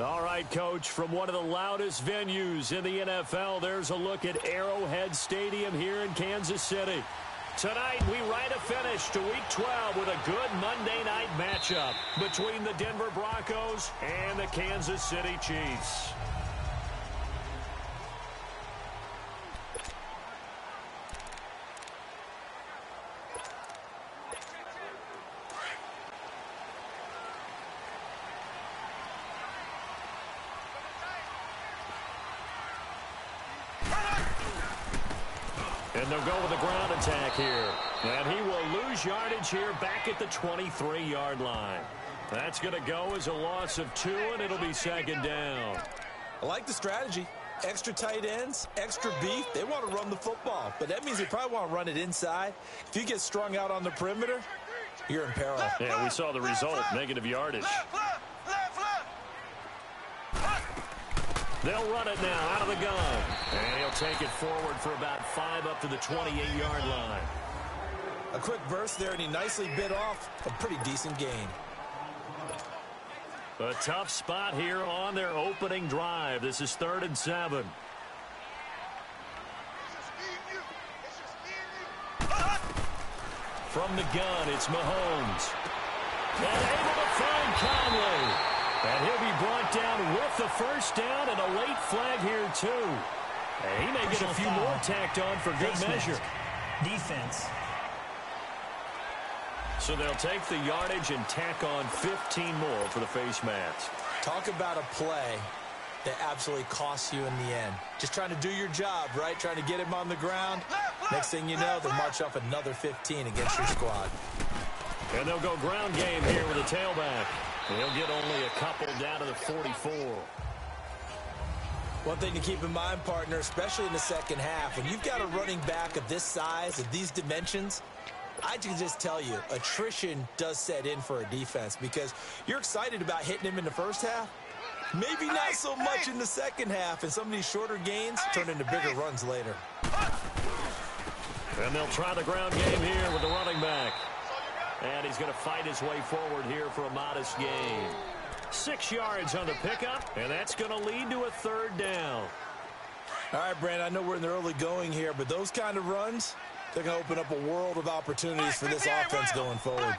All right, Coach, from one of the loudest venues in the NFL, there's a look at Arrowhead Stadium here in Kansas City. Tonight, we write a finish to Week 12 with a good Monday night matchup between the Denver Broncos and the Kansas City Chiefs. And they'll go with a ground attack here. And he will lose yardage here back at the 23-yard line. That's going to go as a loss of 2, and it'll be second down. I like the strategy. Extra tight ends, extra beef. They want to run the football, but that means they probably want to run it inside. If you get strung out on the perimeter, you're in peril. Yeah, we saw the result, negative yardage. They'll run it now out of the gun. And he'll take it forward for about 5 up to the 28-yard line. A quick burst there, and he nicely bit off a pretty decent gain. A tough spot here on their opening drive. This is 3rd and 7. From the gun, it's Mahomes. And able to find Conley. And he'll be brought down with the first down and a late flag here, too. And he may get a few more tacked on for good measure. Defense. So they'll take the yardage and tack on 15 more for the face mask. Talk about a play that absolutely costs you in the end. Just trying to do your job, right? Trying to get him on the ground. Next thing you know, they'll march off another 15 against your squad. And they'll go ground game here with a tailback. He'll get only a couple down to the 44. One thing to keep in mind, partner, especially in the second half, when you've got a running back of this size, of these dimensions, I can just tell you, attrition does set in for a defense because you're excited about hitting him in the first half. Maybe not so much in the second half, and some of these shorter gains turn into bigger runs later. And they'll try the ground game here with the running back. And he's going to fight his way forward here for a modest gain. 6 yards on the pickup, and that's going to lead to a 3rd down. All right, Brandon, I know we're in the early going here, but those kind of runs, they're going to open up a world of opportunities for this offense going forward.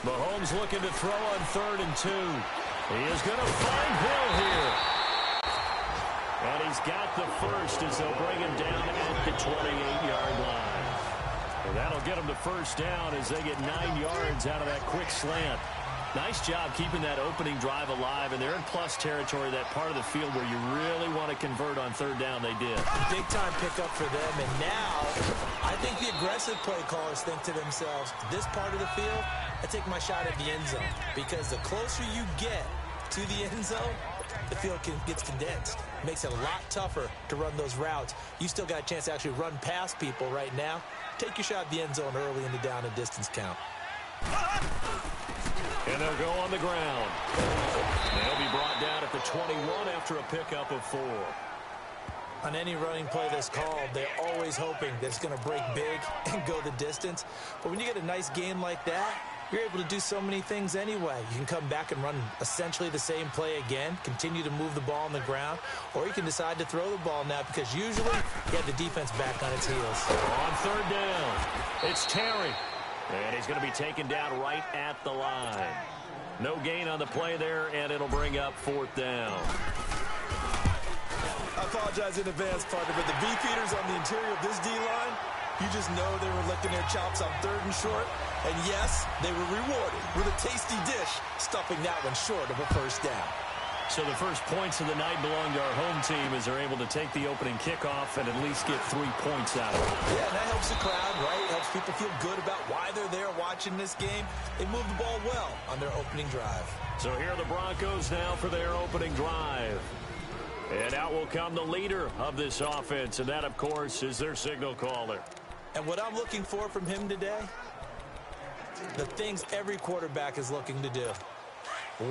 Mahomes looking to throw on 3rd and 2. He is going to find Hill here. And he's got the first as they'll bring him down at the 28-yard line. And that'll get him the first down as they get 9 yards out of that quick slant. Nice job keeping that opening drive alive, and they're in plus territory, that part of the field where you really want to convert on 3rd down. They did. Big-time pickup for them, and now I think the aggressive play callers think to themselves, this part of the field, I take my shot at the end zone, because the closer you get to the end zone, the field gets condensed. It makes it a lot tougher to run those routes. You still got a chance to actually run past people right now. Take your shot at the end zone early in the down and distance count. And they'll go on the ground. They'll be brought down at the 21 after a pickup of 4. On any running play that's called, they're always hoping that it's going to break big and go the distance. But when you get a nice game like that, you're able to do so many things anyway. You can come back and run essentially the same play again, continue to move the ball on the ground, or you can decide to throw the ball now because usually you have the defense back on its heels. On 3rd down, it's Terry. And he's going to be taken down right at the line. No gain on the play there, and it'll bring up 4th down. I apologize in advance, partner, but the beef-eaters on the interior of this D-line, you just know they were licking their chops on 3rd and short. And yes, they were rewarded with a tasty dish, stuffing that one short of a first down. So the first points of the night belong to our home team as they're able to take the opening kickoff and at least get 3 points out of it. Yeah, and that helps the crowd, right? Helps people feel good about why they're there watching this game. They move the ball well on their opening drive. So here are the Broncos now for their opening drive. And out will come the leader of this offense, and that, of course, is their signal caller. And what I'm looking for from him today, the things every quarterback is looking to do.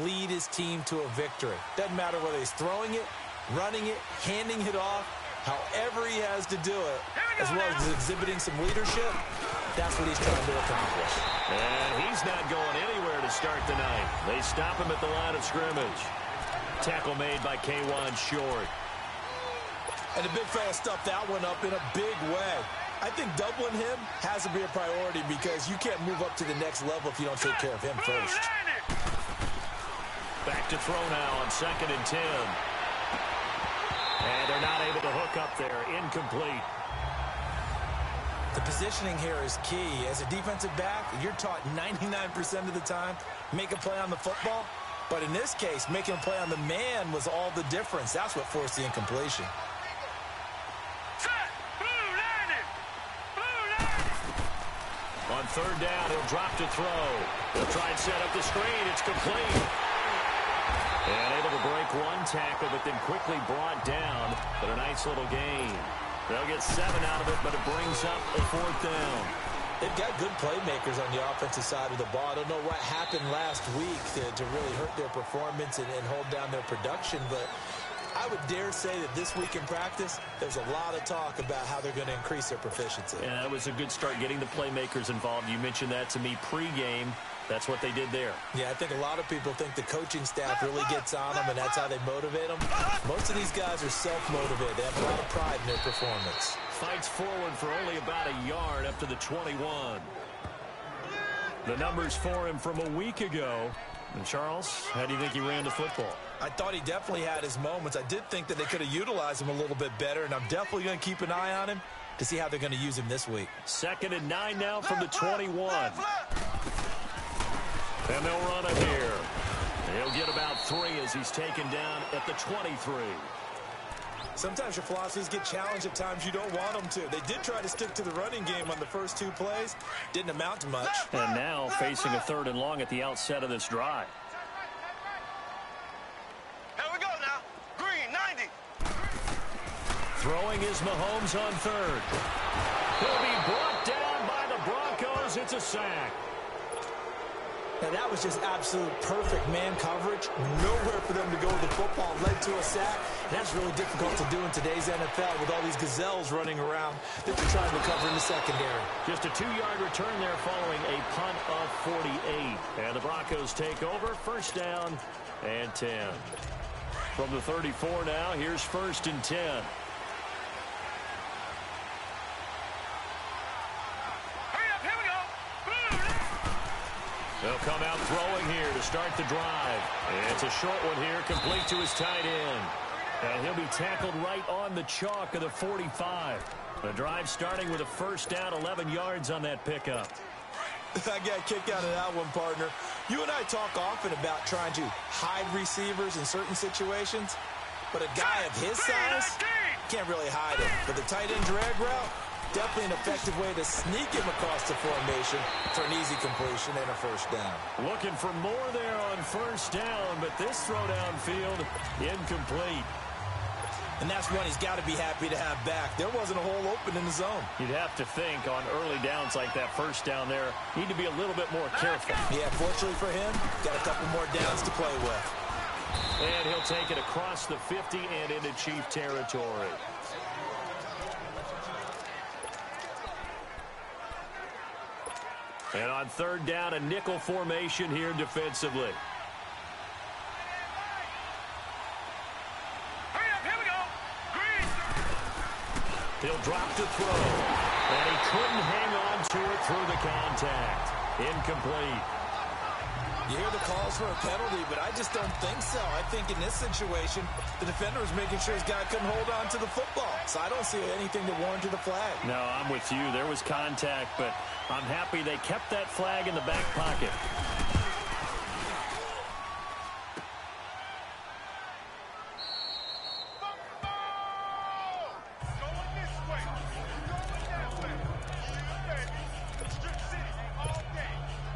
Lead his team to a victory. Doesn't matter whether he's throwing it, running it, handing it off, however he has to do it, as well as exhibiting some leadership, that's what he's trying to accomplish. And he's not going anywhere to start. start the night. They stop him at the line of scrimmage. Tackle made by K1 Short. And the big fella stuffed that one up in a big way. I think doubling him has to be a priority because you can't move up to the next level if you don't take care of him first. Back to throw now on 2nd and 10. And they're not able to hook up there. Incomplete. The positioning here is key. As a defensive back, you're taught 99% of the time, make a play on the football. But in this case, making a play on the man was all the difference. That's what forced the incompletion. On 3rd down, he'll drop to throw. He'll try and set up the screen. It's complete. And able to break one tackle, but then quickly brought down. But a nice little gain. They'll get 7 out of it, but it brings up a 4th down. They've got good playmakers on the offensive side of the ball. I don't know what happened last week to really hurt their performance and hold down their production, but I would dare say that this week in practice, there's a lot of talk about how they're going to increase their proficiency. Yeah, that was a good start getting the playmakers involved. You mentioned that to me pregame. That's what they did there. Yeah, I think a lot of people think the coaching staff really gets on them, and that's how they motivate them. Most of these guys are self-motivated. They have a lot of pride in their performance. Fights forward for only about a yard up to the 21. The numbers for him from a week ago. And Charles, how do you think he ran the football? I thought he definitely had his moments. I did think that they could have utilized him a little bit better, and I'm definitely going to keep an eye on him to see how they're going to use him this week. 2nd and 9 now from the 21. And they'll run it here. He'll get about 3 as he's taken down at the 23. Sometimes your philosophies get challenged at times you don't want them to. They did try to stick to the running game on the first 2 plays. Didn't amount to much. And now facing a 3rd and long at the outset of this drive. Here we go now. Green, 90. Throwing is Mahomes on 3rd. He'll be brought down by the Broncos. It's a sack. And that was just absolute perfect man coverage. Nowhere for them to go with the football. Led to a sack. And that's really difficult to do in today's NFL with all these gazelles running around that they're trying to cover in the secondary. Just a 2-yard return there following a punt of 48. And the Broncos take over. 1st down and 10. From the 34 now, here's 1st and 10. They'll come out throwing here to start the drive. It's a short one here, complete to his tight end. And he'll be tackled right on the chalk of the 45. The drive starting with a 1st down, 11 yards on that pickup. I got a kick out of that one, partner. You and I talk often about trying to hide receivers in certain situations, but a guy of his size can't really hide it. But the tight end drag route, definitely an effective way to sneak him across the formation for an easy completion and a 1st down. Looking for more there on 1st down, but this throw downfield incomplete. And that's one he's got to be happy to have back. There wasn't a hole open in the zone. You'd have to think on early downs like that 1st down there, need to be a little bit more careful. Yeah, fortunately for him, got a couple more downs to play with. And he'll take it across the 50 and into Chief territory. And on 3rd down, a nickel formation here defensively. Hurry up, here we go. Green. He'll drop to throw. And he couldn't hang on to it through the contact. Incomplete. You hear the calls for a penalty, but I just don't think so. I think in this situation, the defender was making sure his guy couldn't hold on to the football. So I don't see anything that warranted the flag. No, I'm with you. There was contact, but I'm happy they kept that flag in the back pocket.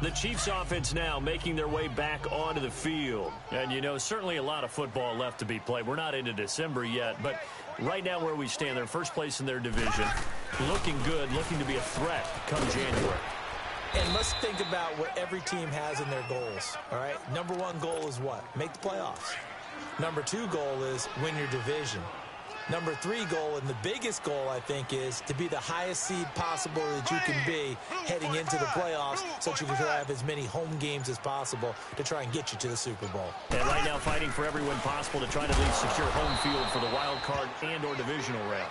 The Chiefs offense now making their way back onto the field. And, you know, certainly a lot of football left to be played. We're not into December yet, but right now where we stand, they're first place in their division. Looking good, looking to be a threat come January. And let's think about what every team has in their goals, all right? Number 1 goal is what? Make the playoffs. Number 2 goal is win your division. Number 3 goal, and the biggest goal, I think, is to be the highest seed possible that you can be heading into the playoffs so that you can have as many home games as possible to try and get you to the Super Bowl. And right now fighting for every win possible to try to at least secure home field for the wild card and or divisional round.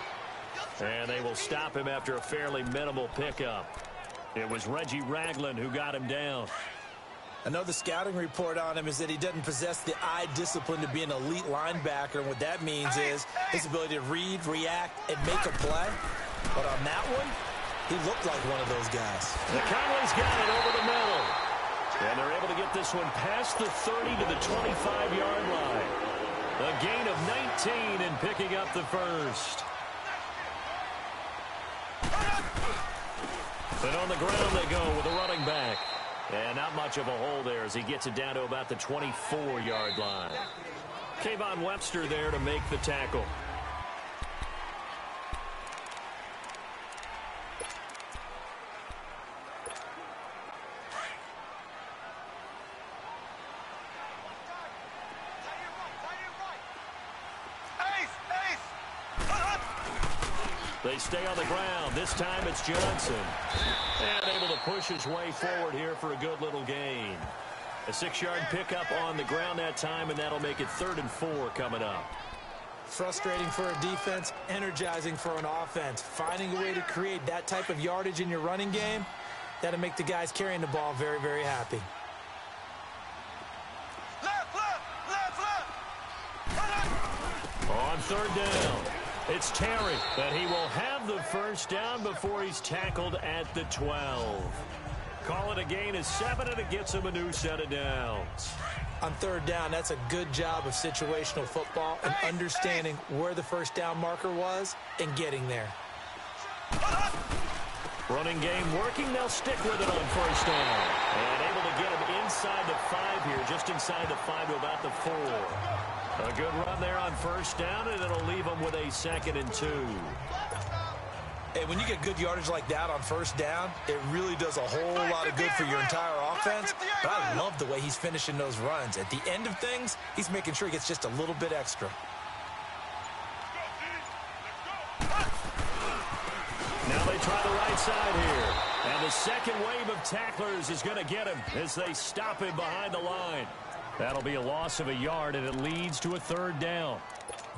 And they will stop him after a fairly minimal pickup. It was Reggie Ragland who got him down. I know the scouting report on him is that he doesn't possess the eye discipline to be an elite linebacker. And what that means is his ability to read, react, and make a play. But on that one, he looked like one of those guys. The Conway's got it over the middle. And they're able to get this one past the 30 to the 25-yard line. A gain of 19 in picking up the first. And on the ground they go with a running back. And not much of a hole there as he gets it down to about the 24-yard line. Kayvon Webster there to make the tackle. They stay on the ground. This time it's Johnson. And able to push his way forward here for a good little gain. A 6-yard pickup on the ground that time, and that'll make it 3rd and 4 coming up. Frustrating for a defense, energizing for an offense. Finding a way to create that type of yardage in your running game, that'll make the guys carrying the ball very, very happy. On 3rd down, it's Terry, but he will have the first down before he's tackled at the 12. Call it a gain of 7, and it gets him a new set of downs. On 3rd down, that's a good job of situational football and understanding where the first down marker was and getting there. Running game working. They'll stick with it on 1st down. And able to get him inside the 5 here, just inside the 5 to about the 4. A good run there on 1st down, and it'll leave them with a 2nd and 2. Hey, when you get good yardage like that on 1st down, it really does a whole lot of good for your entire offense. But I love the way he's finishing those runs. At the end of things, he's making sure he gets just a little bit extra. Now they try the right side here. And the second wave of tacklers is going to get him as they stop him behind the line. That'll be a loss of a yard, and it leads to a 3rd down.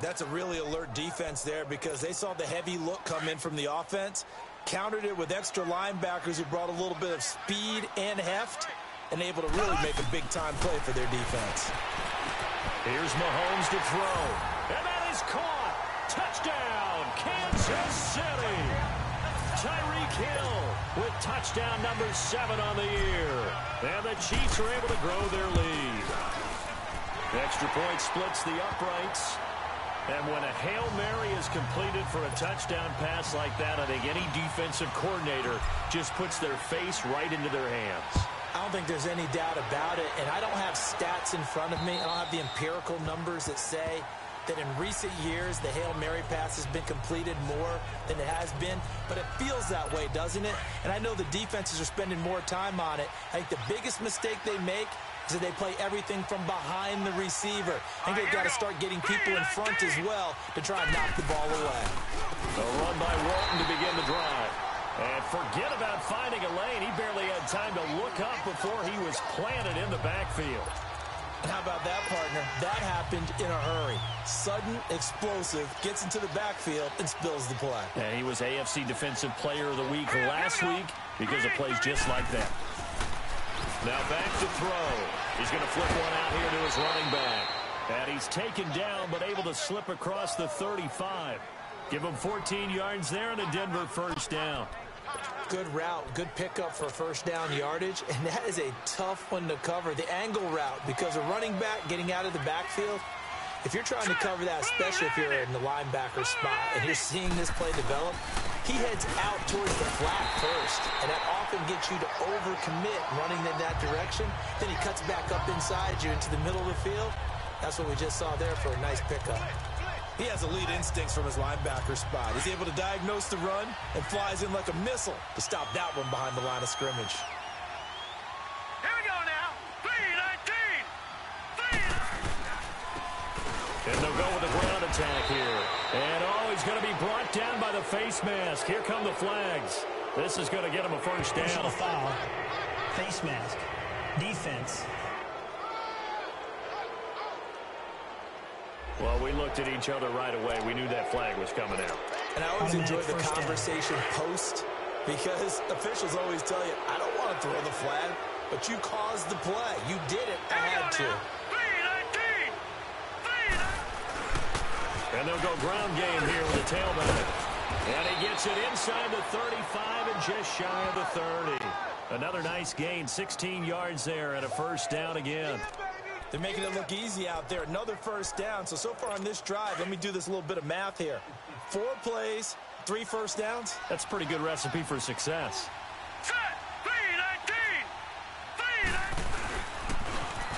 That's a really alert defense there because they saw the heavy look come in from the offense, countered it with extra linebackers who brought a little bit of speed and heft, and able to really make a big-time play for their defense. Here's Mahomes to throw. And that is caught. Touchdown, Kansas City. Tyreek Hill with touchdown number 7 on the year. And the Chiefs are able to grow their lead. Extra point splits the uprights. And when a Hail Mary is completed for a touchdown pass like that, I think any defensive coordinator just puts their face right into their hands. I don't think there's any doubt about it, and I don't have stats in front of me. I don't have the empirical numbers that say that in recent years the Hail Mary pass has been completed more than it has been, but it feels that way, doesn't it? And I know the defenses are spending more time on it. I think the biggest mistake they make is that they play everything from behind the receiver. I think they've got to start getting people in front as well to try and knock the ball away. A run by Walton to begin the drive. And forget about finding a lane. He barely had time to look up before he was planted in the backfield. And how about that, partner? That happened in a hurry. Sudden, explosive, gets into the backfield and spills the play. And he was AFC Defensive Player of the Week last week because of plays just like that. Now back to throw. He's going to flip one out here to his running back. And he's taken down but able to slip across the 35. Give him 14 yards there and a Denver first down. Good route, good pickup for first down yardage, and that is a tough one to cover. The angle route, because a running back getting out of the backfield, if you're trying to cover that, especially if you're in the linebacker spot and you're seeing this play develop, he heads out towards the flat first, and that often gets you to overcommit running in that direction. Then he cuts back up inside you into the middle of the field. That's what we just saw there for a nice pickup. He has elite instincts from his linebacker spot. He's able to diagnose the run and flies in like a missile to stop that one behind the line of scrimmage. Here we go now. 3-19. And they'll go with the ground attack here. And, he's going to be brought down by the face mask. Here come the flags. This is going to get him a first down. Personal foul. Face mask. Defense. Well, we looked at each other right away. We knew that flag was coming out. And I always enjoy the conversation post, because officials always tell you, I don't want to throw the flag, but you caused the play. You did it. I had to. And they'll go ground game here with the tailback. And he gets it inside the 35 and just shy of the 30. Another nice gain, 16 yards there and a first down again. They're making it look easy out there. Another first down. So far on this drive, let me do this little bit of math here. 4 plays, 3 first downs. That's a pretty good recipe for success.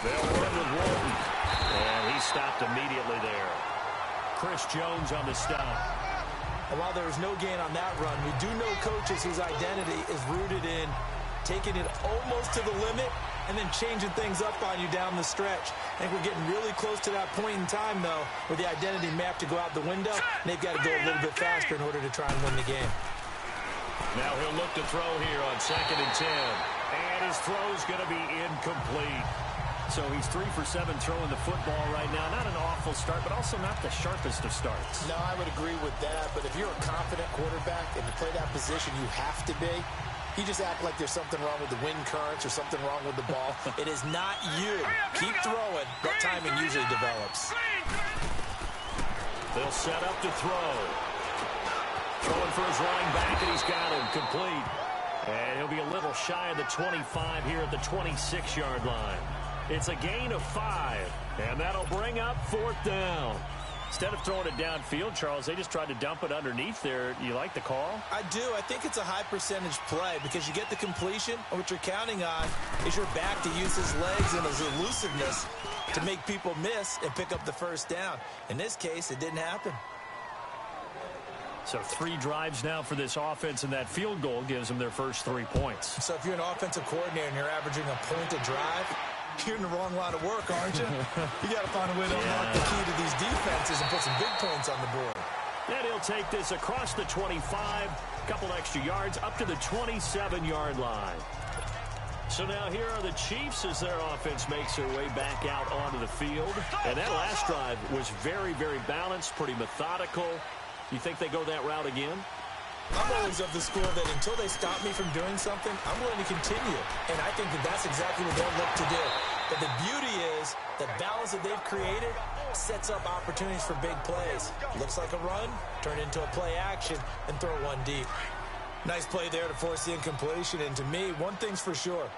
They'll run with Walton. And he stopped immediately there. Chris Jones on the stop. And while there was no gain on that run, we do know coaches whose identity is rooted in taking it almost to the limit and then changing things up on you down the stretch. I think we're getting really close to that point in time, though, where the identity map to go out the window, and they've got to go a little bit faster in order to try and win the game. Now he'll look to throw here on 2nd and 10. And his throw's going to be incomplete. So he's 3 for 7 throwing the football right now. Not an awful start, but also not the sharpest of starts. No, I would agree with that. But if you're a confident quarterback and to play that position, you have to be. You just act like there's something wrong with the wind currents or something wrong with the ball. It is not you. Keep throwing. That timing usually develops. They'll set up to throw. Throwing for his running back, and he's got him complete. And he'll be a little shy of the 25 here at the 26-yard line. It's a gain of 5, and that'll bring up 4th down. Instead of throwing it downfield, Charles, they just tried to dump it underneath there. You like the call? I do. I think it's a high-percentage play because you get the completion, and what you're counting on is your back to use his legs and his elusiveness to make people miss and pick up the first down. In this case, it didn't happen. So 3 drives now for this offense, and that field goal gives them their first 3 points. So if you're an offensive coordinator and you're averaging a point a drive, you're in the wrong line of work, aren't you? You got to find a way to unlock the key to these defenses and put some big points on the board. And he'll take this across the 25, a couple extra yards, up to the 27-yard line. So now here are the Chiefs as their offense makes their way back out onto the field. And that last drive was very, very balanced, pretty methodical. You think they go that route again? I'm always of the school that until they stop me from doing something, I'm willing to continue. And I think that that's exactly what they'll look to do. But the beauty is the balance that they've created sets up opportunities for big plays. Looks like a run, turn into a play action, and throw one deep. Nice play there to force the incompletion. And to me, one thing's for sure.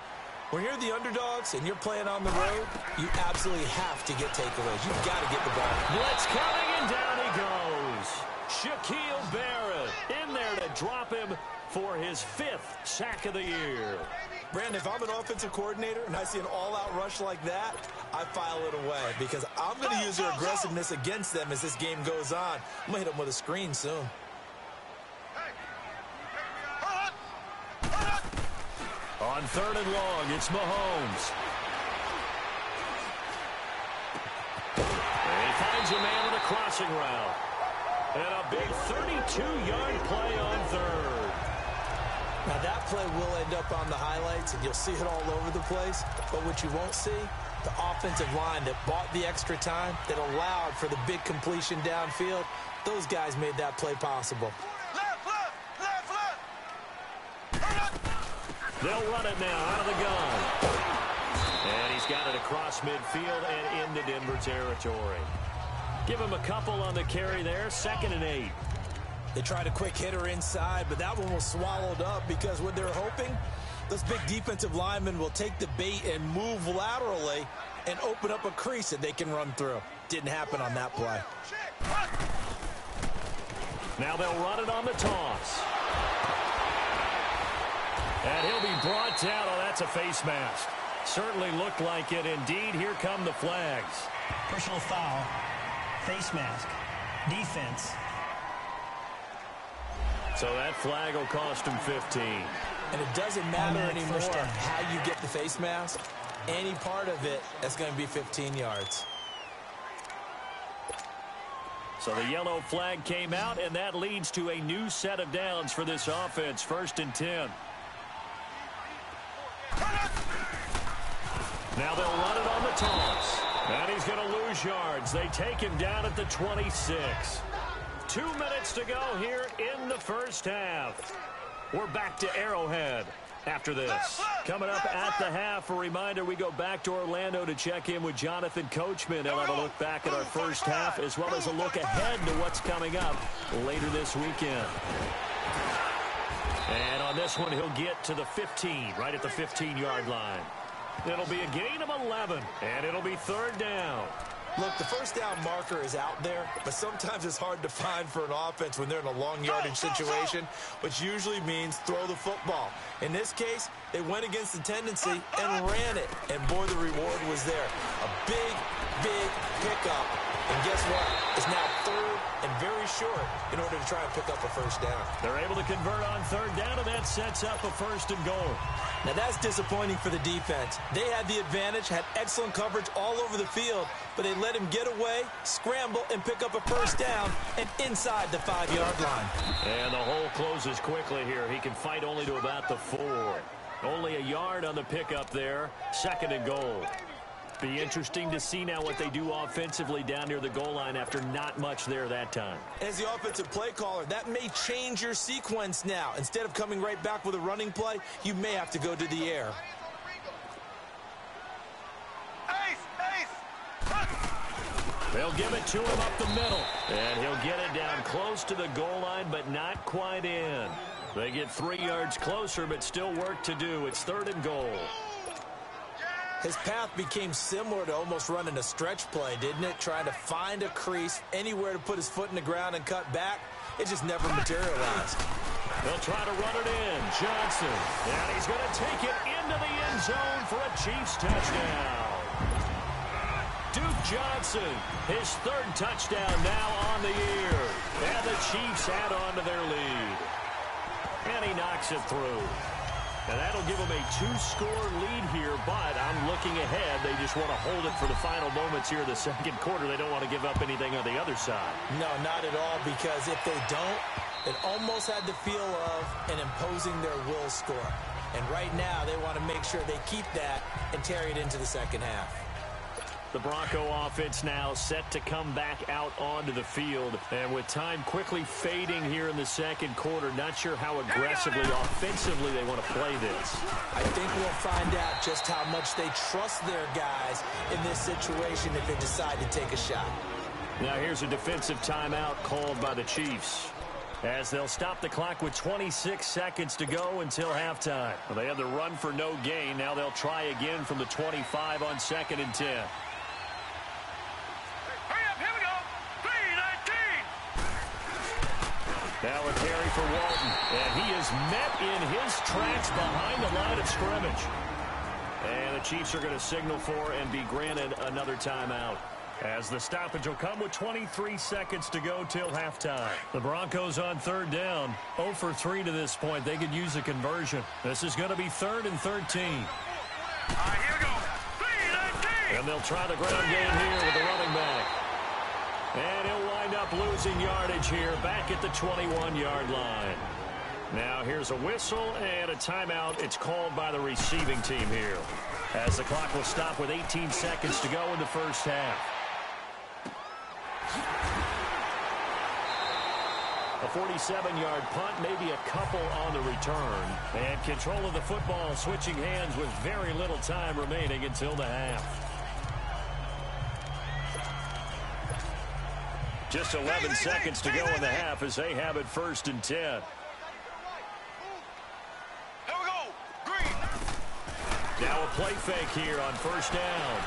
When you're the underdogs and you're playing on the road, you absolutely have to get takeaways. You've got to get the ball. Blitz coming, and down he goes. Shaquille Barrett in there to drop him for his 5th sack of the year. Brandon, if I'm an offensive coordinator and I see an all-out rush like that, I file it away because I'm going to use their aggressiveness against them as this game goes on. I'm going to hit them with a screen soon. On 3rd and long, it's Mahomes. And he finds a man with a crossing route. And a big 32-yard play on 3rd. Now that play will end up on the highlights, and you'll see it all over the place. But what you won't see, the offensive line that bought the extra time, that allowed for the big completion downfield, those guys made that play possible. They'll run it now out of the gun. And he's got it across midfield and into Denver territory. Give him a couple on the carry there, 2nd and 8. They tried a quick hitter inside, but that one was swallowed up because what they're hoping, those big defensive linemen will take the bait and move laterally and open up a crease that they can run through. Didn't happen on that play. Now they'll run it on the toss. And he'll be brought down. Oh, that's a face mask. Certainly looked like it. Indeed, here come the flags. Personal foul. Face mask. Defense. So that flag will cost him 15. And it doesn't matter anymore how you get the face mask. Any part of it, that's going to be 15 yards. So the yellow flag came out, and that leads to a new set of downs for this offense. 1st and 10. Now they'll run it on the toss. And he's going to lose yards. They take him down at the 26. 2 minutes to go here in the first half. We're back to Arrowhead after this. Coming up at the half, a reminder, we go back to Orlando to check in with Jonathan Coachman. He'll have a look back at our first half as well as a look ahead to what's coming up later this weekend. And on this one, he'll get to the 15, right at the 15-yard line. It'll be a gain of 11, and it'll be 3rd down. Look, the first down marker is out there, but sometimes it's hard to find for an offense when they're in a long yardage situation, which usually means throw the football. In this case, they went against the tendency and ran it, and boy, the reward was there. A big, big pickup, and guess what? It's now 3rd and very short in order to try and pick up a first down. They're able to convert on 3rd down, and that sets up a 1st and goal. Now, that's disappointing for the defense. They had the advantage, had excellent coverage all over the field, but they let him get away, scramble, and pick up a first down, and inside the 5-yard line. And the hole closes quickly here. He can fight only to about the 4. Only a yard on the pickup there. 2nd and goal. Be interesting to see now what they do offensively down near the goal line after not much there that time. As the offensive play caller, that may change your sequence now. Instead of coming right back with a running play, you may have to go to the air. They'll give it to him up the middle. And he'll get it down close to the goal line, but not quite in. They get 3 yards closer, but still work to do. It's 3rd and goal. His path became similar to almost running a stretch play, didn't it? Trying to find a crease, anywhere to put his foot in the ground and cut back. It just never materialized. They'll try to run it in. Johnson. And he's going to take it into the end zone for a Chiefs touchdown. Duke Johnson, his 3rd touchdown now on the year. And the Chiefs add on to their lead. And he knocks it through. And that'll give them a 2-score lead here, but I'm looking ahead. They just want to hold it for the final moments here in the 2nd quarter. They don't want to give up anything on the other side. No, not at all, because if they don't, it almost had the feel of an imposing their will score. And right now, they want to make sure they keep that and carry it into the 2nd half. The Bronco offense now set to come back out onto the field. And with time quickly fading here in the 2nd quarter, not sure how aggressively, offensively they want to play this. I think we'll find out just how much they trust their guys in this situation if they decide to take a shot. Now here's a defensive timeout called by the Chiefs, as they'll stop the clock with 26 seconds to go until halftime. Well, they had the run for no gain. Now they'll try again from the 25 on 2nd and 10. Now a carry for Walton, and he is met in his tracks behind the line of scrimmage. And the Chiefs are going to signal for and be granted another timeout, as the stoppage will come with 23 seconds to go till halftime. The Broncos on 3rd down, 0 for 3 to this point. They could use a conversion. This is going to be 3rd and 13. Here we go. 3-19. And they'll try the ground game here with the running back. And he'll wind up losing yardage here back at the 21-yard line. Now here's a whistle and a timeout. It's called by the receiving team here, as the clock will stop with 18 seconds to go in the first half. A 47-yard punt, maybe a couple on the return. And control of the football switching hands with very little time remaining until the half. Just 11 seconds to go in the half as they have it 1st and 10. Here we go. Green. Now a play fake here on 1st down.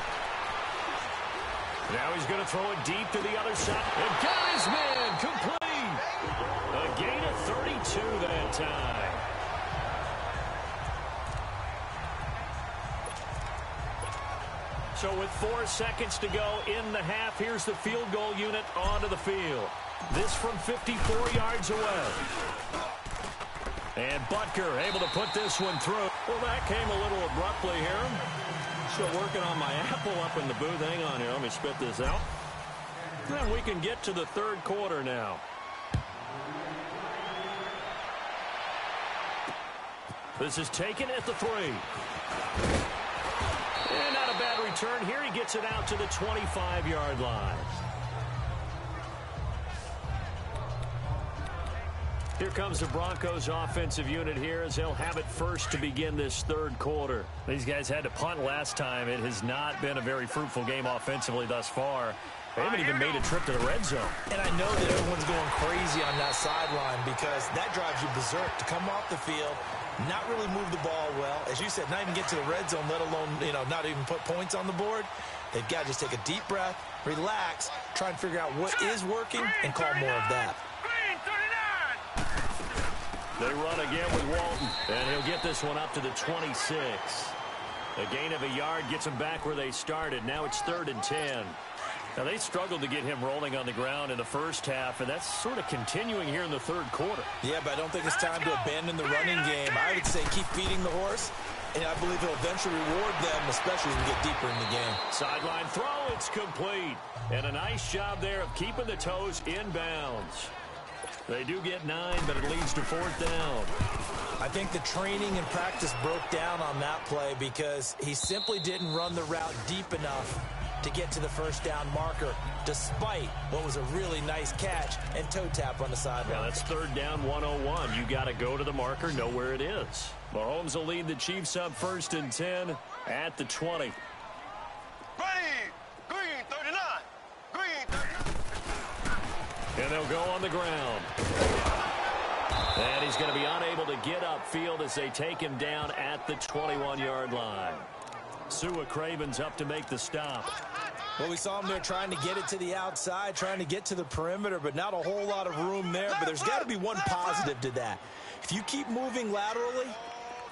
Now he's going to throw it deep to the other side. And got his man complete. A gain of 32 that time. So with 4 seconds to go in the half, here's the field goal unit onto the field. This from 54 yards away. And Butker able to put this one through. Well, that came a little abruptly here. Still working on my apple up in the booth. Hang on here. Let me spit this out. And we can get to the third quarter now. This is taken at the 3. And not a bad return here. He gets it out to the 25-yard line. Here comes the Broncos offensive unit here as they'll have it first to begin this third quarter. These guys had to punt last time. It has not been a very fruitful game offensively thus far. They haven't even made a trip to the red zone. And I know that everyone's going crazy on that sideline because that drives you berserk to come off the field, not really move the ball well. As you said, not even get to the red zone, let alone, not even put points on the board. They've got to just take a deep breath, relax, try and figure out what is working, and call more of that. They run again with Walton, and he'll get this one up to the 26. A gain of a yard gets them back where they started. Now it's 3rd and 10. Now, they struggled to get him rolling on the ground in the first half, and that's sort of continuing here in the third quarter. Yeah, but I don't think it's time to abandon the running game. I would say keep feeding the horse, and I believe he'll eventually reward them, especially as we get deeper in the game. Sideline throw, it's complete. And a nice job there of keeping the toes in bounds. They do get 9, but it leads to 4th down. I think the training and practice broke down on that play because he simply didn't run the route deep enough to get to the first down marker, despite what was a really nice catch and toe tap on the sideline. Yeah, that's 3rd down 101. You got to go to the marker, know where it is. Mahomes will lead the Chiefs up 1st and 10 at the 20. Ready. Green 39. Green 39. And they'll go on the ground. And he's going to be unable to get upfield as they take him down at the 21-yard line. Sua Craven's up to make the stop. Well, we saw him there trying to get it to the outside, trying to get to the perimeter, but not a whole lot of room there. But there's got to be one positive to that. If you keep moving laterally,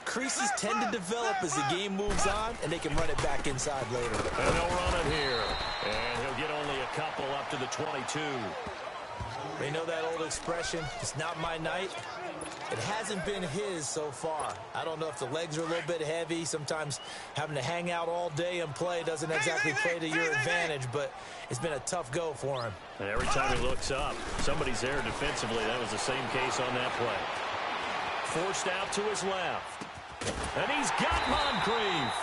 creases tend to develop as the game moves on, and they can run it back inside later. And they'll run it here. And he'll get only a couple up to the 22. They know that old expression, it's not my night. It hasn't been his so far. I don't know if the legs are a little bit heavy. Sometimes having to hang out all day and play doesn't exactly play to your advantage, but it's been a tough go for him. And every time he looks up, somebody's there defensively. That was the same case on that play. Forced out to his left. And he's got Moncrief.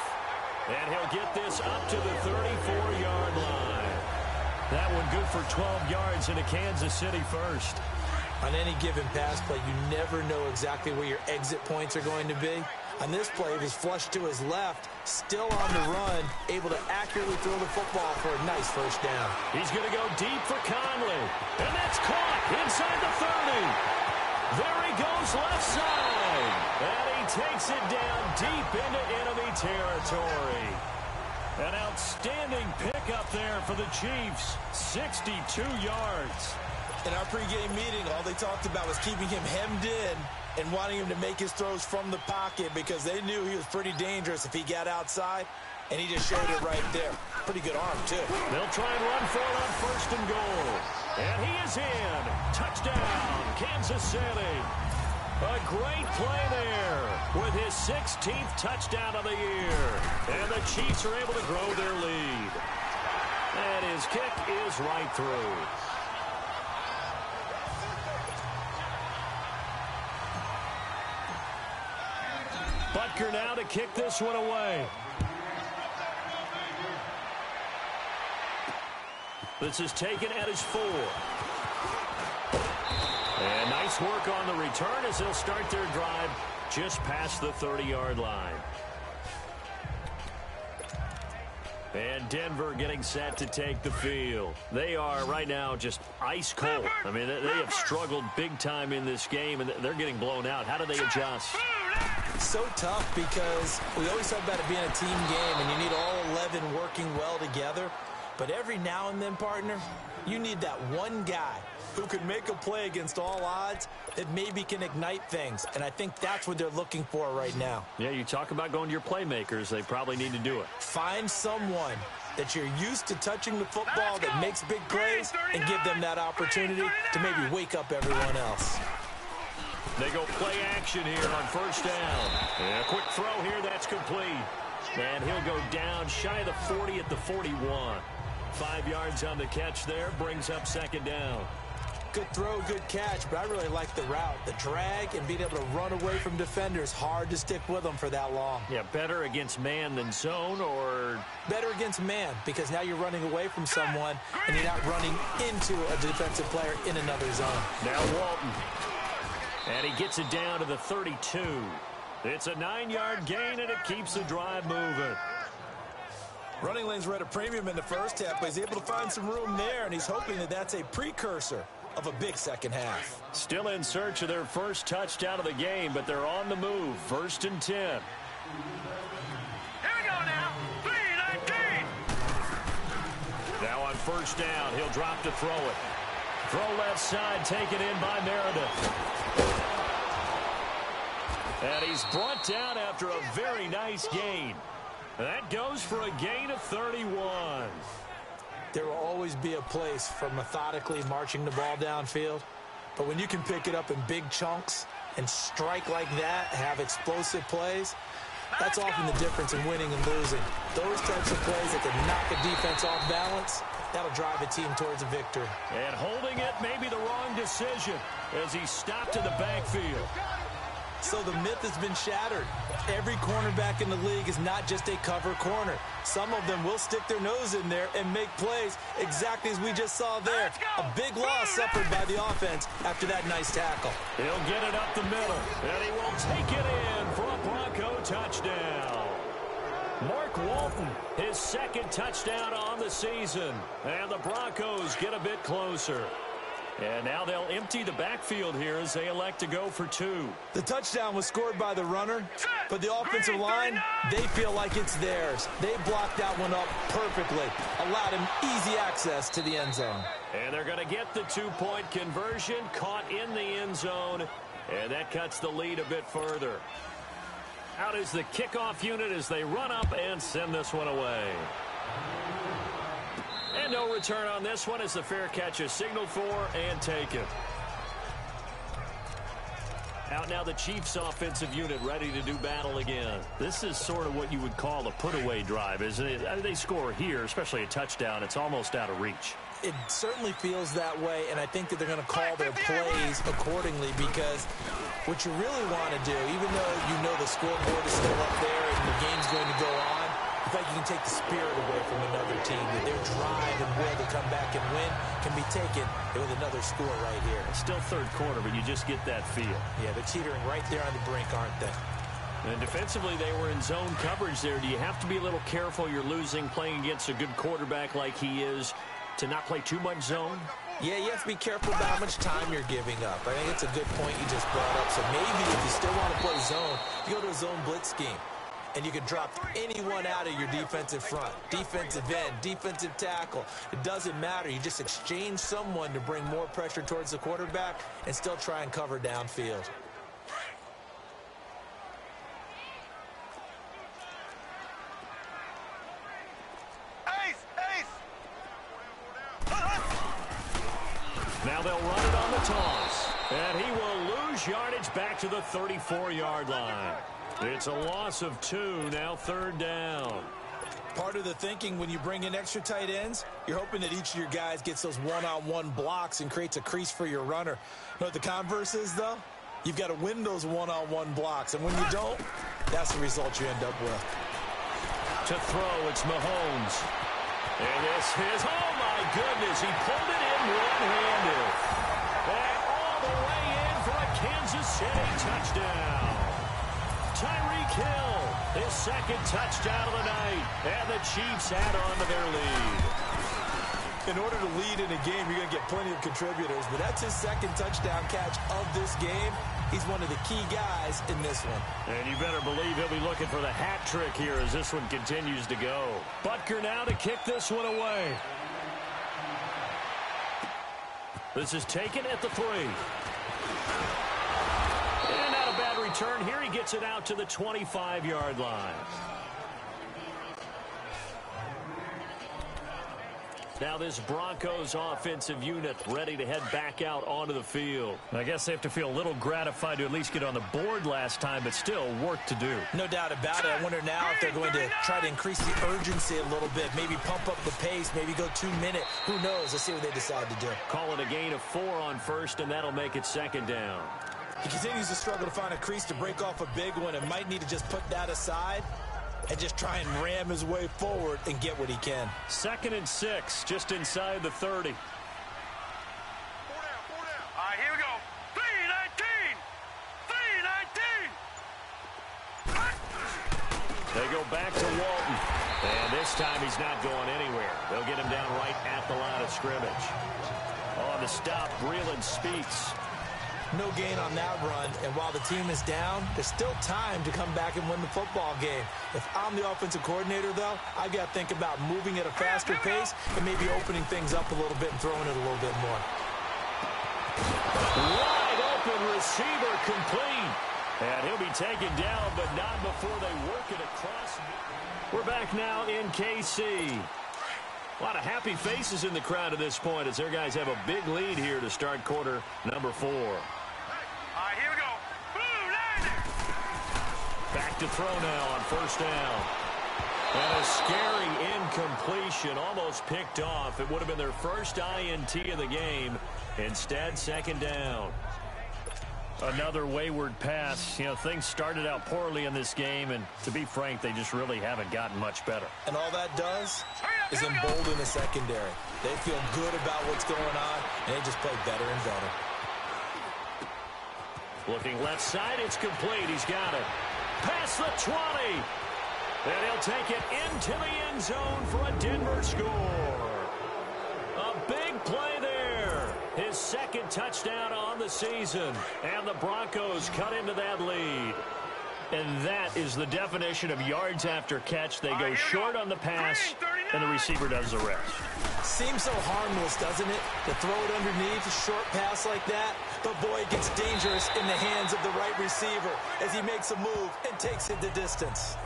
And he'll get this up to the 34-yard line. That one good for 12 yards into Kansas City first. On any given pass play, you never know exactly where your exit points are going to be. On this play, he was flushed to his left, still on the run, able to accurately throw the football for a nice first down. He's going to go deep for Conley. And that's caught inside the 30. There he goes left side. And he takes it down deep into enemy territory. An outstanding pickup there for the Chiefs. 62 yards. In our pregame meeting, all they talked about was keeping him hemmed in and wanting him to make his throws from the pocket because they knew he was pretty dangerous if he got outside, and he just showed it right there. Pretty good arm, too. They'll try and run for it on 1st and goal. And he is in. Touchdown, Kansas City. A great play there with his 16th touchdown of the year. And the Chiefs are able to grow their lead. And his kick is right through. Butker now to kick this one away. This is taken at his 4. And nice work on the return as they'll start their drive just past the 30-yard line. And Denver getting set to take the field. They are right now just ice cold. I mean, they have struggled big time in this game, and they're getting blown out. How do they adjust? So tough because we always talk about it being a team game, and you need all 11 working well together. But every now and then, partner, you need that one guy who can make a play against all odds that maybe can ignite things. And I think that's what they're looking for right now. Yeah, you talk about going to your playmakers. They probably need to do it. Find someone that you're used to touching the football that makes big plays and give them that opportunity to maybe wake up everyone else. They go play action here on 1st down. And a quick throw here, that's complete. And he'll go down shy of the 40 at the 41. 5 yards on the catch there. Brings up second down. Good throw, good catch, but I really like the route. The drag and being able to run away from defenders. Hard to stick with them for that long. Yeah, better against man than zone, or? Better against man, because now you're running away from someone and you're not running into a defensive player in another zone. Now Walton. And he gets it down to the 32. It's a 9-yard gain, and it keeps the drive moving. Running lanes were at a premium in the first half, but he's able to find some room there, and he's hoping that that's a precursor of a big second half. Still in search of their first touchdown of the game, but they're on the move. 1st and 10. Here we go now. 3-19. Now on 1st down, he'll drop to throw it. Throw left side, taken in by Meredith. And he's brought down after a very nice gain. That goes for a gain of 31. There will always be a place for methodically marching the ball downfield. But when you can pick it up in big chunks and strike like that, have explosive plays, that's often the difference in winning and losing. Those types of plays that can knock a defense off balance, that'll drive a team towards a victory. And holding it may be the wrong decision as he stopped in the backfield. So the myth has been shattered. Every cornerback in the league is not just a cover corner. Some of them will stick their nose in there and make plays exactly as we just saw there. A big loss suffered by the offense after that nice tackle. He'll get it up the middle, and he will take it in for a Bronco touchdown. Mark Walton, his 2nd touchdown on the season. And the Broncos get a bit closer. And now they'll empty the backfield here as they elect to go for 2. The touchdown was scored by the runner, but the offensive line, they feel like it's theirs. They blocked that one up perfectly, allowed him easy access to the end zone. And they're going to get the 2-point conversion, caught in the end zone, and that cuts the lead a bit further. Out is the kickoff unit as they run up and send this one away. And no return on this one as the fair catch is signaled for and taken. Out now the Chiefs offensive unit ready to do battle again. This is sort of what you would call a put-away drive, isn't it? They score here, especially a touchdown. It's almost out of reach. It certainly feels that way, and I think that they're going to call their plays accordingly, because what you really want to do, even though you know the scoreboard is still up there and the game's going to go on, I think you can take the spirit away from another team, that their drive and will to come back and win can be taken with another score right here. Still 3rd quarter, but you just get that feel. Yeah, they're teetering right there on the brink, aren't they? And defensively, they were in zone coverage there. Do you have to be a little careful? You're losing, playing against a good quarterback like he is, to not play too much zone? Yeah, you have to be careful about how much time you're giving up. I think it's a good point you just brought up. So maybe if you still want to play zone, you go to a zone blitz scheme. And you can drop anyone out of your defensive front, defensive end, defensive tackle. It doesn't matter. You just exchange someone to bring more pressure towards the quarterback and still try and cover downfield. Now they'll run it on the toss. And he will lose yardage back to the 34-yard line. It's a loss of 2, now 3rd down. Part of the thinking when you bring in extra tight ends, you're hoping that each of your guys gets those one-on-one blocks and creates a crease for your runner. You know what the converse is, though? You've got to win those one-on-one blocks, and when you don't, that's the result you end up with. To throw, it's Mahomes. And this is, oh my goodness, he pulled it in one-handed. And all the way in for a Kansas City touchdown. Tyreek Hill, his 2nd touchdown of the night, and the Chiefs add on to their lead. In order to lead in a game, you're going to get plenty of contributors, but that's his 2nd touchdown catch of this game. He's one of the key guys in this one. And you better believe he'll be looking for the hat trick here as this one continues to go. Butker now to kick this one away. This is taken at the 3. And not a bad return here. He gets it out to the 25-yard line. Now this Broncos offensive unit ready to head back out onto the field. I guess they have to feel a little gratified to at least get on the board last time, but still work to do. No doubt about it. I wonder now if they're going to try to increase the urgency a little bit, maybe pump up the pace, maybe go 2 minute. Who knows? Let's see what they decide to do. Call it a gain of 4 on first, and that'll make it second down. He continues to struggle to find a crease to break off a big one and might need to just put that aside and just try and ram his way forward and get what he can. 2nd and 6, just inside the 30. 4 down. All right, here we go. 3-19. They go back to Walton. And this time he's not going anywhere. They'll get him down right at the line of scrimmage. On the stop, Breeland Speaks. No gain on that run, and while the team is down, there's still time to come back and win the football game. If I'm the offensive coordinator, though, I've got to think about moving at a faster pace and maybe opening things up a little bit and throwing it a little bit more. Wide open receiver complete. And he'll be taken down, but not before they work it across. We're back now in KC. A lot of happy faces in the crowd at this point as their guys have a big lead here to start quarter number 4. All right, here we go. Blue 90. Back to throw now on first down. And a scary incompletion, almost picked off. It would have been their first INT of the game. Instead, second down. Another wayward pass. You know, things started out poorly in this game, and to be frank, they just really haven't gotten much better. And all that does is embolden the secondary. They feel good about what's going on, and they just play better and better. Looking left side, it's complete. He's got it. Past the 20. And he'll take it into the end zone for a Denver score. A big play there. His second touchdown on the season. And the Broncos cut into that lead. And that is the definition of yards after catch. They go short on the pass, and the receiver does the rest. Seems so harmless, doesn't it, to throw it underneath a short pass like that? But, boy, it gets dangerous in the hands of the right receiver as he makes a move and takes it the distance.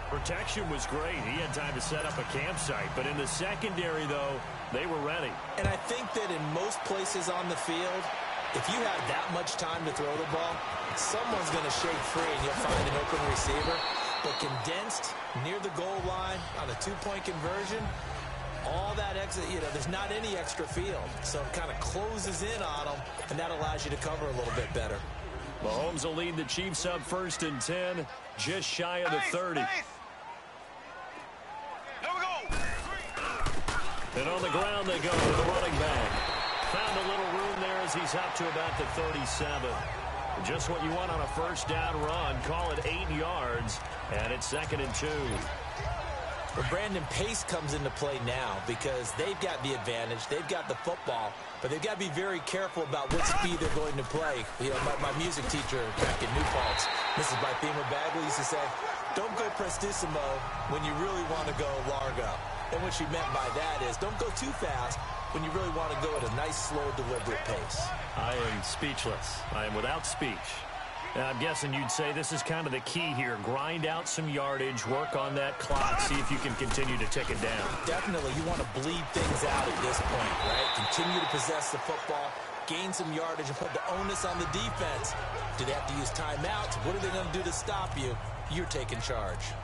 Protection was great. He had time to set up a campsite. But in the secondary, though, they were ready. And I think that in most places on the field, if you have that much time to throw the ball, someone's going to shake free and you'll find an open receiver. But condensed near the goal line on a two-point conversion, all that extra, there's not any extra field. So it kind of closes in on them, and that allows you to cover a little bit better. Mahomes will lead the Chiefs up 1st and 10, just shy of the 30. And on the ground they go with the running back. Found a little room there as he's up to about the 37. Just what you want on a first down run. Call it 8 yards, and it's 2nd and 2. Well, Brandon, pace comes into play now because they've got the advantage. They've got the football, but they've got to be very careful about what speed they're going to play. My music teacher back in New Paltz, Mrs. Bythema Bagley, used to say, don't go prestissimo when you really want to go largo. And what she meant by that is don't go too fast when you really want to go at a nice, slow, deliberate pace. I am speechless. I am without speech. And I'm guessing you'd say this is kind of the key here. Grind out some yardage, work on that clock, see if you can continue to tick it down. Definitely. You want to bleed things out at this point, right? Continue to possess the football, gain some yardage, and put the onus on the defense. Do they have to use timeouts? What are they going to do to stop you? You're taking charge.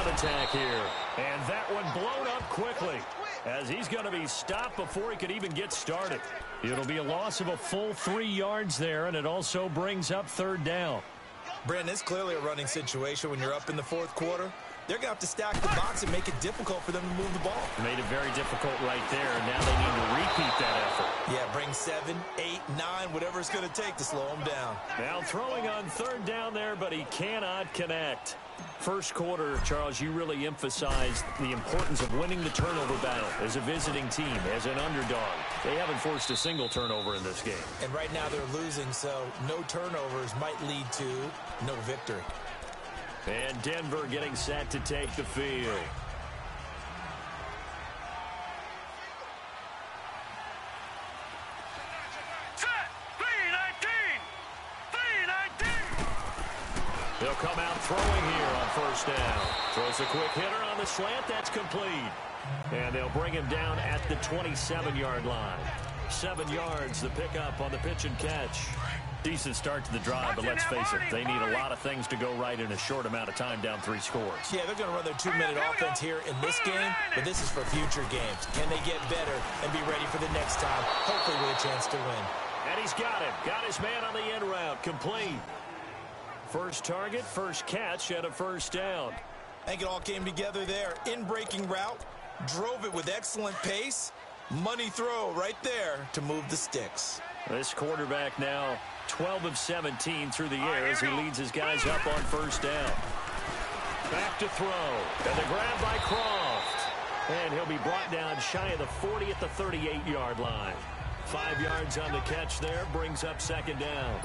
Attack here. And that one blown up quickly as he's going to be stopped before he could even get started. It'll be a loss of a full 3 yards there, and it also brings up 3rd down. Brandon, it's clearly a running situation when you're up in the 4th quarter. They're going to have to stack the box and make it difficult for them to move the ball. Made it very difficult right there, and now they need to repeat that effort. Yeah, bring 7, 8, 9, whatever it's going to take to slow them down. Now throwing on 3rd down there, but he cannot connect. First quarter, Charles, you really emphasized the importance of winning the turnover battle as a visiting team, as an underdog. They haven't forced a single turnover in this game. And right now they're losing, so no turnovers might lead to no victory. And Denver getting set to take the field. He'll come out throwing here on first down. Throws a quick hitter on the slant. That's complete. And they'll bring him down at the 27-yard line. 7 yards, the pickup on the pitch and catch. Decent start to the drive, but let's face it, they need a lot of things to go right in a short amount of time, down 3 scores. Yeah, they're going to run their 2-minute offense here in this game, but this is for future games. Can they get better and be ready for the next time, hopefully with a chance to win? And he's got him. Got his man on the end route. Complete. First target, first catch, and a first down. I think it all came together there. In-breaking route, drove it with excellent pace. Money throw right there to move the sticks. This quarterback now 12 of 17 through the air as he leads his guys up on first down. Back to throw. And the grab by Croft. And he'll be brought down shy of the 40 at the 38-yard line. 5 yards on the catch there, brings up second down.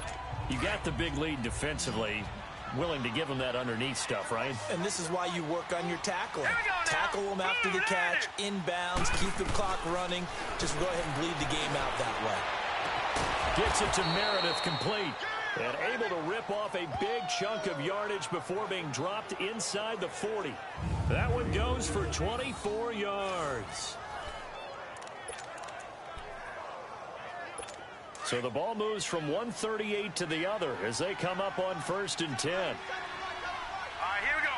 You got the big lead defensively. Willing to give them that underneath stuff, right? And this is why you work on your tackling. Tackle them after the catch, inbounds, keep the clock running. Just go ahead and bleed the game out that way. Gets it to Meredith, complete. And able to rip off a big chunk of yardage before being dropped inside the 40. That one goes for 24 yards. So the ball moves from 138 to the other as they come up on first and 10. All right, here we go.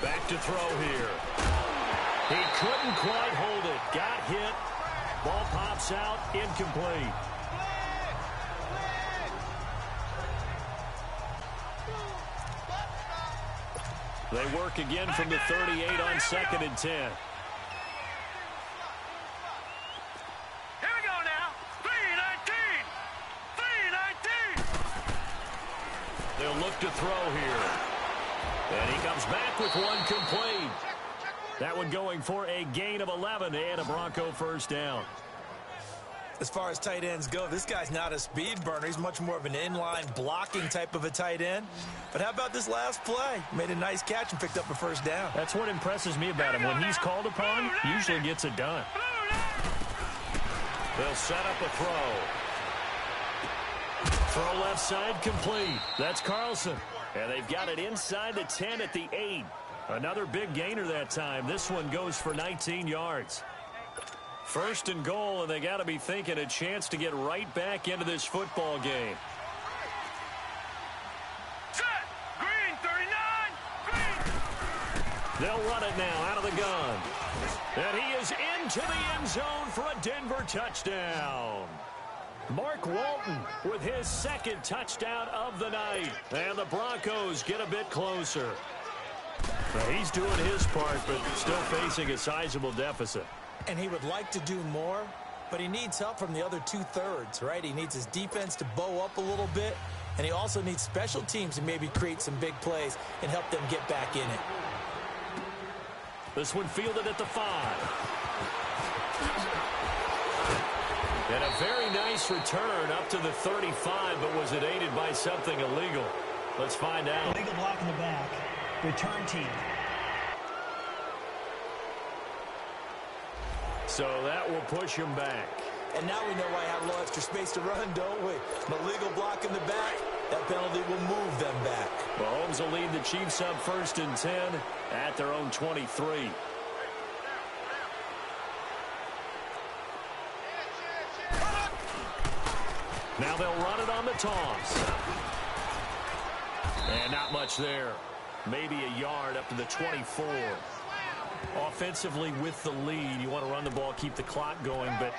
Back to throw here. He couldn't quite hold it. Got hit. Ball pops out. Incomplete. They work again from the 38 on second and 10. They'll look to throw here. And he comes back with one complete. That one going for a gain of 11 and a Bronco first down. As far as tight ends go, this guy's not a speed burner. He's much more of an inline blocking type of a tight end. But how about this last play? Made a nice catch and picked up a first down. That's what impresses me about him. When he's called upon, usually gets it done. They'll set up a throw. Throw left side complete. That's Carlson. And they've got it inside the 10 at the 8. Another big gainer that time. This one goes for 19 yards. First and goal, and they got to be thinking a chance to get right back into this football game. Set. Green, 39. Green. They'll run it now out of the gun. And he is into the end zone for a Denver touchdown. Mark Walton with his second touchdown of the night. And the Broncos get a bit closer. Well, he's doing his part, but still facing a sizable deficit. And he would like to do more, but he needs help from the other two-thirds, right? He needs his defense to bow up a little bit, and he also needs special teams to maybe create some big plays and help them get back in it. This one fielded at the 5. And a very nice return up to the 35, but was it aided by something illegal? Let's find out. Illegal block in the back. Return team. So that will push him back. And now we know why I have a little extra space to run, don't we? An illegal block in the back, that penalty will move them back. Mahomes will lead the Chiefs up first and 10 at their own 23. Now they'll run it on the toss. And not much there. Maybe a yard up to the 24. Offensively with the lead, you want to run the ball, keep the clock going, but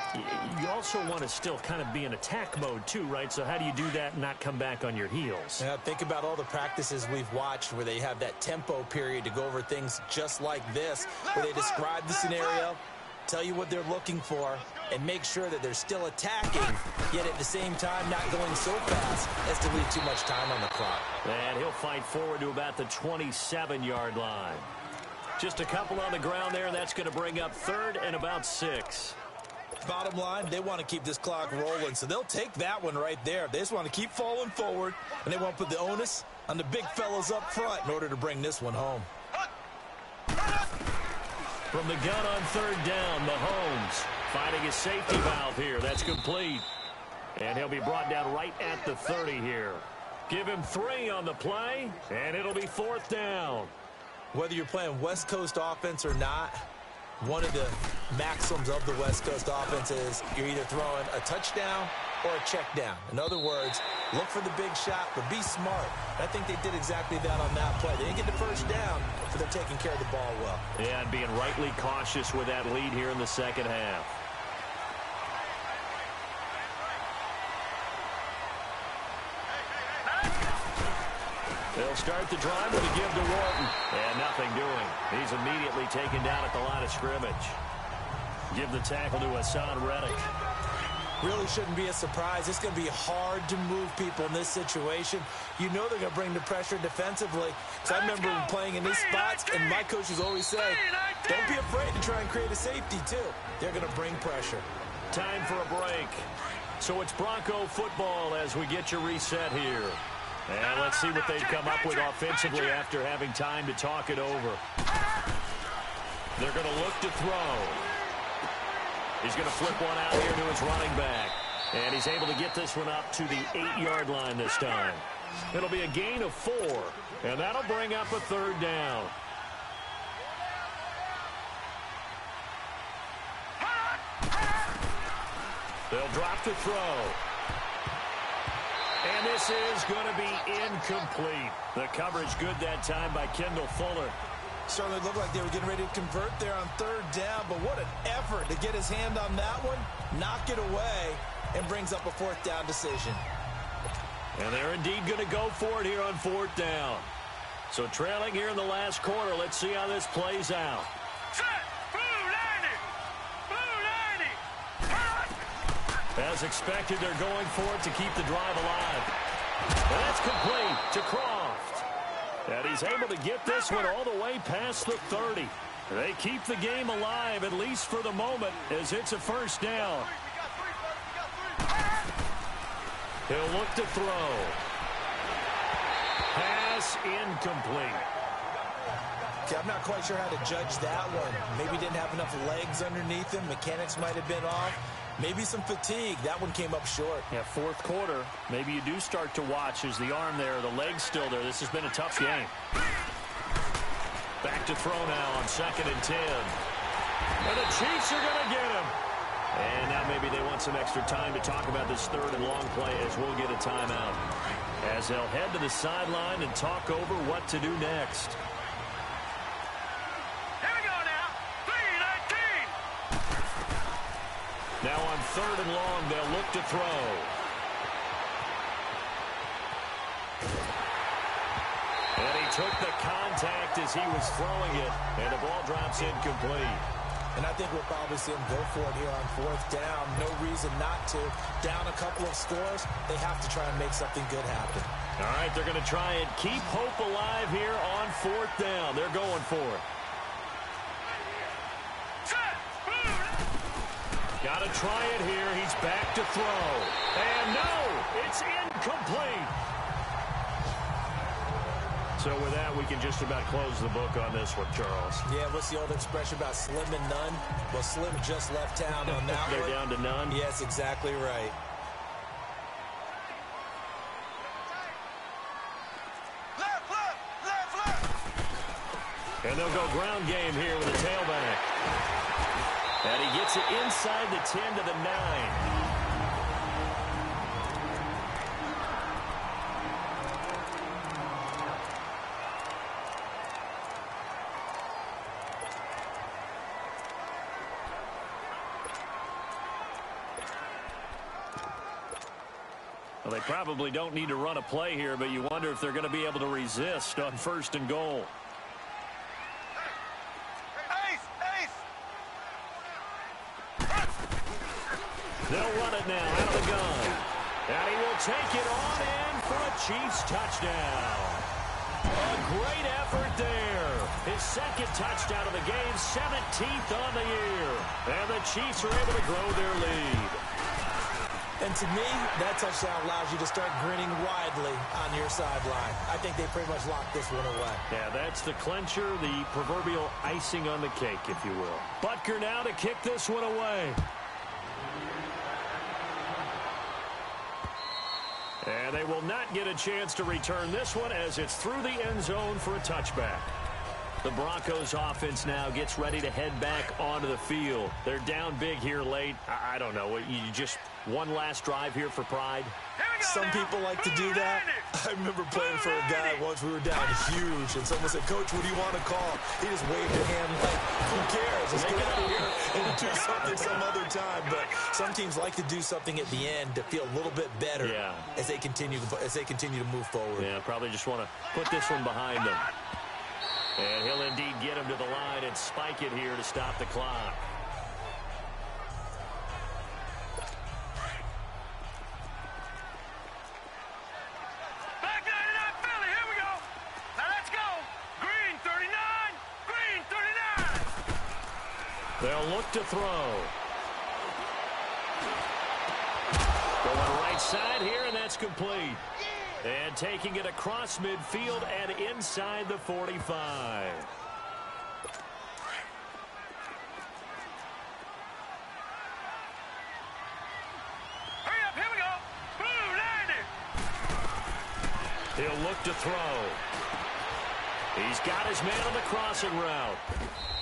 you also want to still kind of be in attack mode too, right? So how do you do that and not come back on your heels? Yeah, think about all the practices we've watched where they have that tempo period to go over things just like this, where they describe the scenario, tell you what they're looking for, and make sure that they're still attacking, yet at the same time not going so fast as to leave too much time on the clock. And he'll fight forward to about the 27-yard line. Just a couple on the ground there, and that's going to bring up 3rd and about 6. Bottom line, they want to keep this clock rolling, so they'll take that one right there. They just want to keep falling forward, and they want to put the onus on the big fellas up front in order to bring this one home. From the gun on 3rd down, Mahomes finding his safety valve here. That's complete. And he'll be brought down right at the 30 here. Give him 3 on the play, and it'll be 4th down. Whether you're playing West Coast offense or not, one of the maxims of the West Coast offense is you're either throwing a touchdown or a check down. In other words, look for the big shot, but be smart. I think they did exactly that on that play. They didn't get the first down, but they're taking care of the ball well. Yeah, and being rightly cautious with that lead here in the second half. They'll start the drive with a give to Walton. And nothing doing. He's immediately taken down at the line of scrimmage. Give the tackle to Hassan Reddick. Really shouldn't be a surprise. It's going to be hard to move people in this situation. You know they're going to bring the pressure defensively. So I remember playing in these spots, and my coaches always say, don't be afraid to try and create a safety, too. They're going to bring pressure. Time for a break. So it's Bronco football as we get your reset here. And let's see what they've come up with offensively after having time to talk it over. They're going to look to throw. He's going to flip one out here to his running back. And he's able to get this one up to the 8-yard line this time. It'll be a gain of 4. And that'll bring up a 3rd down. They'll drop to throw. And this is going to be incomplete. The coverage good that time by Kendall Fuller. Certainly looked like they were getting ready to convert there on 3rd down, but what an effort to get his hand on that one, knock it away, and brings up a 4th down decision. And they're indeed going to go for it here on 4th down. So trailing here in the last quarter, let's see how this plays out. As expected, they're going for it to keep the drive alive. And that's complete to Croft. And he's able to get this one all the way past the 30. They keep the game alive, at least for the moment, as it's a 1st down. He'll look to throw. Pass incomplete. Okay, I'm not quite sure how to judge that one. Maybe didn't have enough legs underneath him. Mechanics might have been off. Maybe some fatigue. That one came up short. Yeah, 4th quarter. Maybe you do start to watch as the arm there, the leg's still there. This has been a tough game. Back to throw now on 2nd and 10. And the Chiefs are going to get him. And now maybe they want some extra time to talk about this 3rd and long play as we'll get a timeout. As they'll head to the sideline and talk over what to do next. Now on 3rd and long, they'll look to throw. And he took the contact as he was throwing it, and the ball drops incomplete. And I think we'll probably see him go for it here on 4th down. No reason not to. Down a couple of scores, they have to try and make something good happen. All right, they're going to try and keep hope alive here on 4th down. They're going for it. Got to try it here. He's back to throw. And no, it's incomplete. So with that, we can just about close the book on this one, Charles. Yeah, what's the old expression about slim and none? Well, Slim just left town on that one. They're down to none? Yes, exactly right. And they'll go ground game here with a tailback. And he gets it inside the 10 to the 9. Well, they probably don't need to run a play here, but you wonder if they're going to be able to resist on 1st and goal. They'll run it now out of the gun. And he will take it on in for a Chiefs touchdown. A great effort there. His second touchdown of the game, 17th on the year. And the Chiefs are able to grow their lead. And to me, that touchdown allows you to start grinning widely on your sideline. I think they pretty much locked this one away. Yeah, that's the clincher, the proverbial icing on the cake, if you will. Butker now to kick this one away. And they will not get a chance to return this one as it's through the end zone for a touchback. The Broncos offense now gets ready to head back onto the field. They're down big here late. I don't know. You just one last drive here for pride? Some people like to do that. I remember playing for a guy once. We were down huge, and someone said, "Coach, what do you want to call?" He just waved a hand like, "Who cares? Let's get out of here and do something some other time." But some teams like to do something at the end to feel a little bit better as they continue to move forward. Yeah, probably just want to put this one behind them. And he'll indeed get him to the line and spike it here to stop the clock. Back 99 Philly, here we go. Now let's go. Green 39, green 39. They'll look to throw. Going right side here, and that's complete. And taking it across midfield and inside the 45. Hurry up, here we go. Boom, landed. He'll look to throw. He's got his man on the crossing route.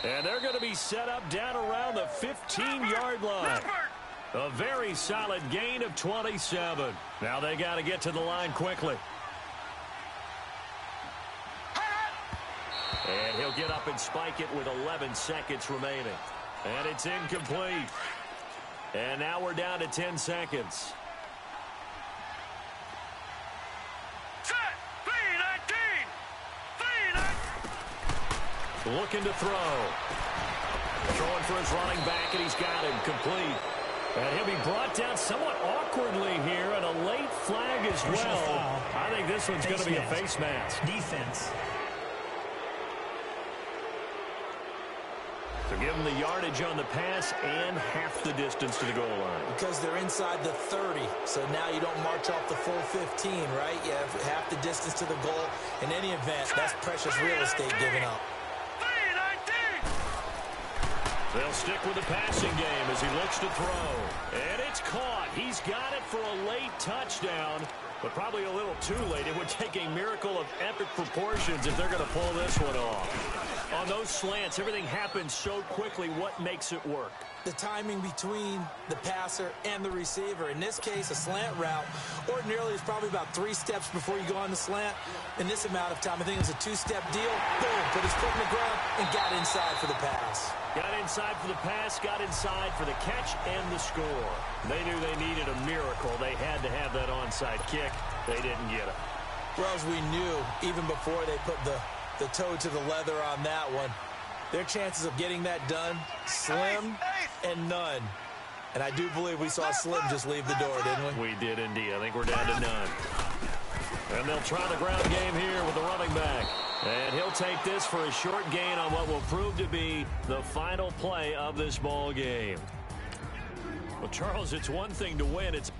And they're going to be set up down around the 15-yard line. A very solid gain of 27. Now they got to get to the line quickly. And he'll get up and spike it with 11 seconds remaining. And it's incomplete. And now we're down to 10 seconds. Set. 3-19. Looking to throw. Throwing for his running back, and he's got him complete. And he'll be brought down somewhat awkwardly here, and a late flag as well. I think this one's going to be a face mask. Defense. So give them the yardage on the pass and half the distance to the goal line. Because they're inside the 30, so now you don't march off the full 15, right? You have half the distance to the goal. In any event, that's precious real estate given up. They'll stick with the passing game as he looks to throw. And it's caught. He's got it for a late touchdown, but probably a little too late. It would take a miracle of epic proportions if they're going to pull this one off. On those slants, everything happens so quickly. What makes it work? The timing between the passer and the receiver. In this case, a slant route ordinarily is probably about 3 steps before you go on the slant. In this amount of time, I think it was a 2-step deal. Boom, put his foot in the ground and got inside for the pass. Got inside for the pass, got inside for the catch and the score. They knew they needed a miracle. They had to have that onside kick. They didn't get it. Well, as we knew, even before they put the toe to the leather on that one, their chances of getting that done, slim and none. And I do believe we saw Slim just leave the door, didn't we? We did indeed. I think we're down to none. And they'll try the ground game here with the running back. And he'll take this for a short gain on what will prove to be the final play of this ball game. Well, Charles, it's one thing to win. It's